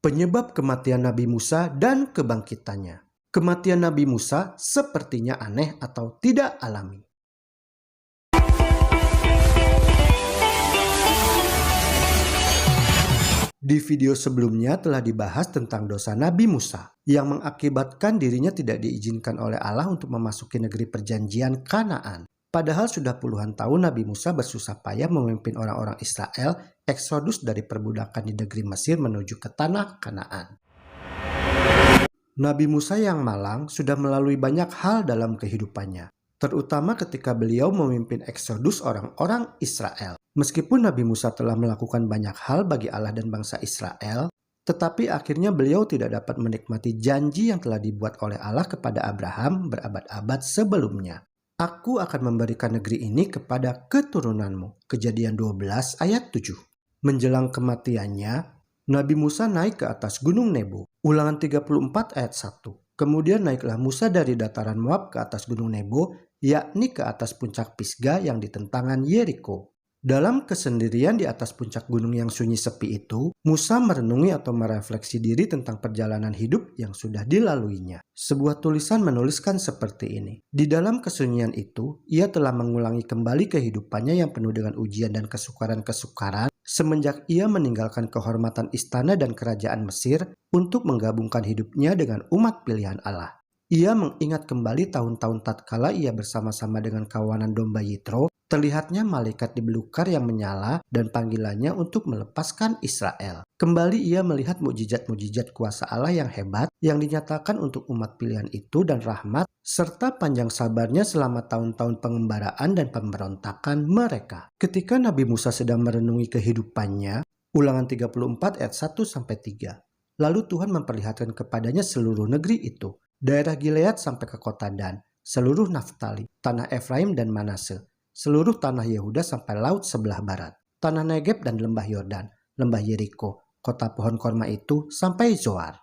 Penyebab kematian Nabi Musa dan kebangkitannya. Kematian Nabi Musa sepertinya aneh atau tidak alami. Di video sebelumnya telah dibahas tentang dosa Nabi Musa yang mengakibatkan dirinya tidak diizinkan oleh Allah untuk memasuki negeri perjanjian Kanaan. Padahal sudah puluhan tahun Nabi Musa bersusah payah memimpin orang-orang Israel eksodus dari perbudakan di negeri Mesir menuju ke tanah Kanaan. Nabi Musa yang malang sudah melalui banyak hal dalam kehidupannya, terutama ketika beliau memimpin eksodus orang-orang Israel. Meskipun Nabi Musa telah melakukan banyak hal bagi Allah dan bangsa Israel, tetapi akhirnya beliau tidak dapat menikmati janji yang telah dibuat oleh Allah kepada Abraham berabad-abad sebelumnya. Aku akan memberikan negeri ini kepada keturunanmu. Kejadian 12 ayat 7. Menjelang kematiannya, Nabi Musa naik ke atas gunung Nebo. Ulangan 34 ayat 1. Kemudian naiklah Musa dari dataran Moab ke atas gunung Nebo, yakni ke atas puncak Pisga yang di tentangan Yeriko. Dalam kesendirian di atas puncak gunung yang sunyi sepi itu, Musa merenungi atau merefleksi diri tentang perjalanan hidup yang sudah dilaluinya. Sebuah tulisan menuliskan seperti ini. Di dalam kesunyian itu, ia telah mengulangi kembali kehidupannya yang penuh dengan ujian dan kesukaran-kesukaran semenjak ia meninggalkan kehormatan istana dan kerajaan Mesir untuk menggabungkan hidupnya dengan umat pilihan Allah. Ia mengingat kembali tahun-tahun tatkala ia bersama-sama dengan kawanan domba Yitro. Terlihatnya malaikat di belukar yang menyala dan panggilannya untuk melepaskan Israel. Kembali ia melihat mukjizat-mukjizat kuasa Allah yang hebat yang dinyatakan untuk umat pilihan itu dan rahmat serta panjang sabarnya selama tahun-tahun pengembaraan dan pemberontakan mereka. Ketika Nabi Musa sedang merenungi kehidupannya, Ulangan 34 ayat 1-3. Lalu Tuhan memperlihatkan kepadanya seluruh negeri itu, daerah Gilead sampai ke kota Dan, seluruh Naftali, tanah Efraim dan Manase, seluruh tanah Yehuda sampai laut sebelah barat, tanah Negeb dan lembah Yordan, lembah Yeriko, kota pohon korma itu sampai Zoar.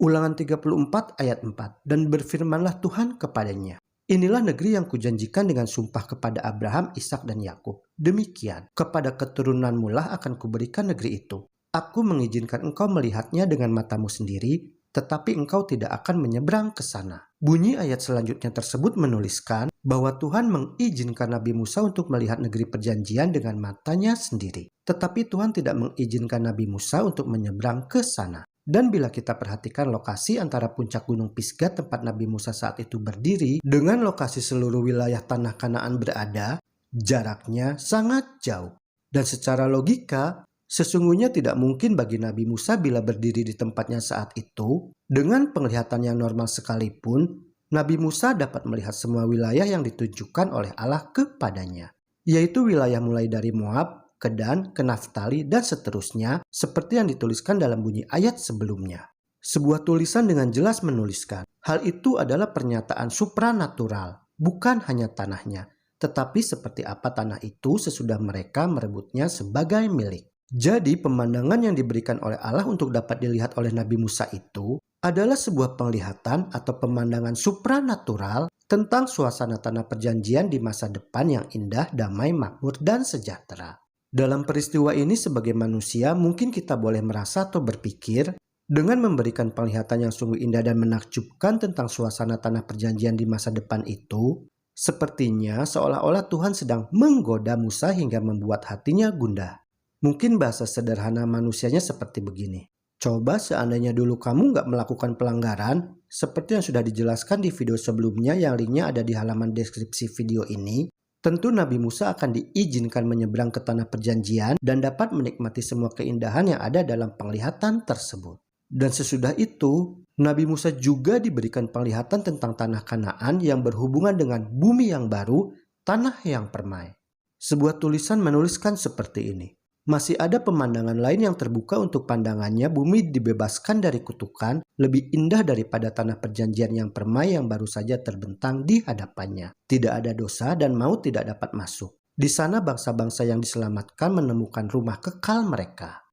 Ulangan 34 ayat 4. Dan berfirmanlah Tuhan kepadanya, inilah negeri yang kujanjikan dengan sumpah kepada Abraham, Ishak dan Yakub. Demikian, kepada keturunanmu lah akan kuberikan negeri itu. Aku mengizinkan engkau melihatnya dengan matamu sendiri, tetapi engkau tidak akan menyeberang ke sana. Bunyi ayat selanjutnya tersebut menuliskan bahwa Tuhan mengizinkan Nabi Musa untuk melihat negeri perjanjian dengan matanya sendiri. Tetapi Tuhan tidak mengizinkan Nabi Musa untuk menyeberang ke sana. Dan bila kita perhatikan lokasi antara puncak gunung Pisga tempat Nabi Musa saat itu berdiri dengan lokasi seluruh wilayah tanah Kanaan berada, jaraknya sangat jauh. Dan secara logika, sesungguhnya tidak mungkin bagi Nabi Musa bila berdiri di tempatnya saat itu, dengan penglihatan yang normal sekalipun, Nabi Musa dapat melihat semua wilayah yang ditunjukkan oleh Allah kepadanya, yaitu wilayah mulai dari Moab, ke Dan, ke Naftali, dan seterusnya, seperti yang dituliskan dalam bunyi ayat sebelumnya. Sebuah tulisan dengan jelas menuliskan, hal itu adalah pernyataan supranatural, bukan hanya tanahnya, tetapi seperti apa tanah itu sesudah mereka merebutnya sebagai milik. Jadi pemandangan yang diberikan oleh Allah untuk dapat dilihat oleh Nabi Musa itu adalah sebuah penglihatan atau pemandangan supranatural tentang suasana tanah perjanjian di masa depan yang indah, damai, makmur, dan sejahtera. Dalam peristiwa ini sebagai manusia mungkin kita boleh merasa atau berpikir dengan memberikan penglihatan yang sungguh indah dan menakjubkan tentang suasana tanah perjanjian di masa depan itu, sepertinya seolah-olah Tuhan sedang menggoda Musa hingga membuat hatinya gundah. Mungkin bahasa sederhana manusianya seperti begini. Coba seandainya dulu kamu nggak melakukan pelanggaran, seperti yang sudah dijelaskan di video sebelumnya yang linknya ada di halaman deskripsi video ini, tentu Nabi Musa akan diizinkan menyeberang ke tanah perjanjian dan dapat menikmati semua keindahan yang ada dalam penglihatan tersebut. Dan sesudah itu, Nabi Musa juga diberikan penglihatan tentang tanah Kanaan yang berhubungan dengan bumi yang baru, tanah yang permai. Sebuah tulisan menuliskan seperti ini. Masih ada pemandangan lain yang terbuka untuk pandangannya. Bumi dibebaskan dari kutukan, lebih indah daripada tanah perjanjian yang permai yang baru saja terbentang di hadapannya. Tidak ada dosa dan maut tidak dapat masuk. Di sana bangsa-bangsa yang diselamatkan menemukan rumah kekal mereka.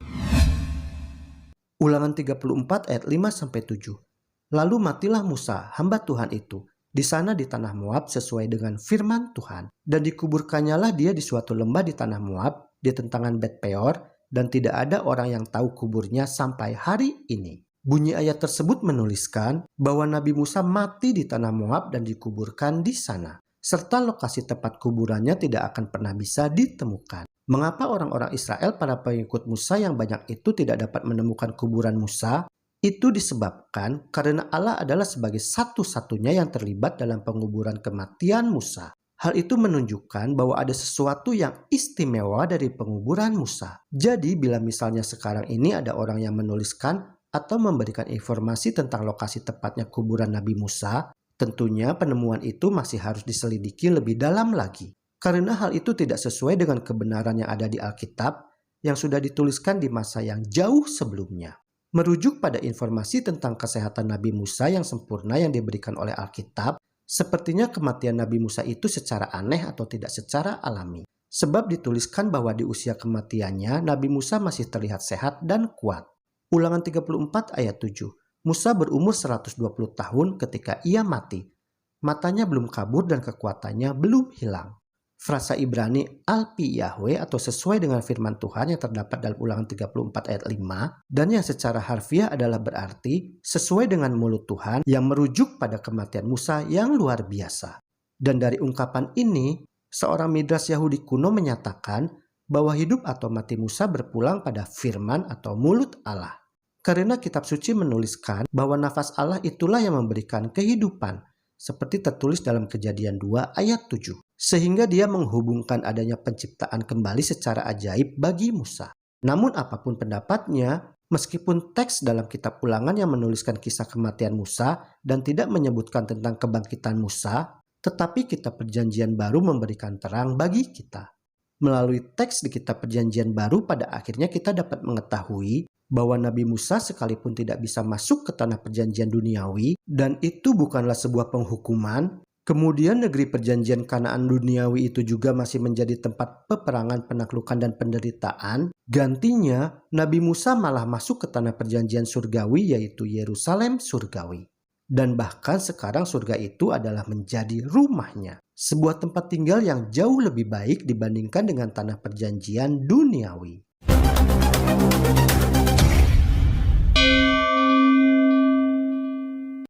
Ulangan 34 ayat 5-7. Lalu matilah Musa, hamba Tuhan itu, di sana di tanah Moab sesuai dengan firman Tuhan. Dan dikuburkannyalah dia di suatu lembah di tanah Moab, di tentangan Bet Peor, dan tidak ada orang yang tahu kuburnya sampai hari ini. Bunyi ayat tersebut menuliskan bahwa Nabi Musa mati di tanah Moab dan dikuburkan di sana, serta lokasi tempat kuburannya tidak akan pernah bisa ditemukan. Mengapa orang-orang Israel, para pengikut Musa yang banyak itu, tidak dapat menemukan kuburan Musa? Itu disebabkan karena Allah adalah sebagai satu-satunya yang terlibat dalam penguburan kematian Musa. Hal itu menunjukkan bahwa ada sesuatu yang istimewa dari penguburan Musa. Jadi bila misalnya sekarang ini ada orang yang menuliskan atau memberikan informasi tentang lokasi tepatnya kuburan Nabi Musa, tentunya penemuan itu masih harus diselidiki lebih dalam lagi. Karena hal itu tidak sesuai dengan kebenaran yang ada di Alkitab yang sudah dituliskan di masa yang jauh sebelumnya. Merujuk pada informasi tentang kesehatan Nabi Musa yang sempurna yang diberikan oleh Alkitab, sepertinya kematian Nabi Musa itu secara aneh atau tidak secara alami. Sebab dituliskan bahwa di usia kematiannya Nabi Musa masih terlihat sehat dan kuat. Ulangan 34 ayat 7. Musa berumur 120 tahun ketika ia mati. Matanya belum kabur dan kekuatannya belum hilang. Frasa Ibrani Al-Pi Yahweh atau sesuai dengan firman Tuhan yang terdapat dalam Ulangan 34 ayat 5 dan yang secara harfiah adalah berarti sesuai dengan mulut Tuhan yang merujuk pada kematian Musa yang luar biasa. Dan dari ungkapan ini, seorang Midras Yahudi kuno menyatakan bahwa hidup atau mati Musa berpulang pada firman atau mulut Allah. Karena kitab suci menuliskan bahwa nafas Allah itulah yang memberikan kehidupan, seperti tertulis dalam Kejadian 2 ayat 7. Sehingga dia menghubungkan adanya penciptaan kembali secara ajaib bagi Musa. Namun apapun pendapatnya, meskipun teks dalam kitab Ulangan yang menuliskan kisah kematian Musa dan tidak menyebutkan tentang kebangkitan Musa, tetapi kitab Perjanjian Baru memberikan terang bagi kita. Melalui teks di kitab Perjanjian Baru pada akhirnya kita dapat mengetahui bahwa Nabi Musa sekalipun tidak bisa masuk ke tanah perjanjian duniawi dan itu bukanlah sebuah penghukuman, kemudian negeri perjanjian Kanaan duniawi itu juga masih menjadi tempat peperangan, penaklukan, dan penderitaan. Gantinya, Nabi Musa malah masuk ke tanah perjanjian surgawi yaitu Yerusalem surgawi. Dan bahkan sekarang surga itu adalah menjadi rumahnya. Sebuah tempat tinggal yang jauh lebih baik dibandingkan dengan tanah perjanjian duniawi.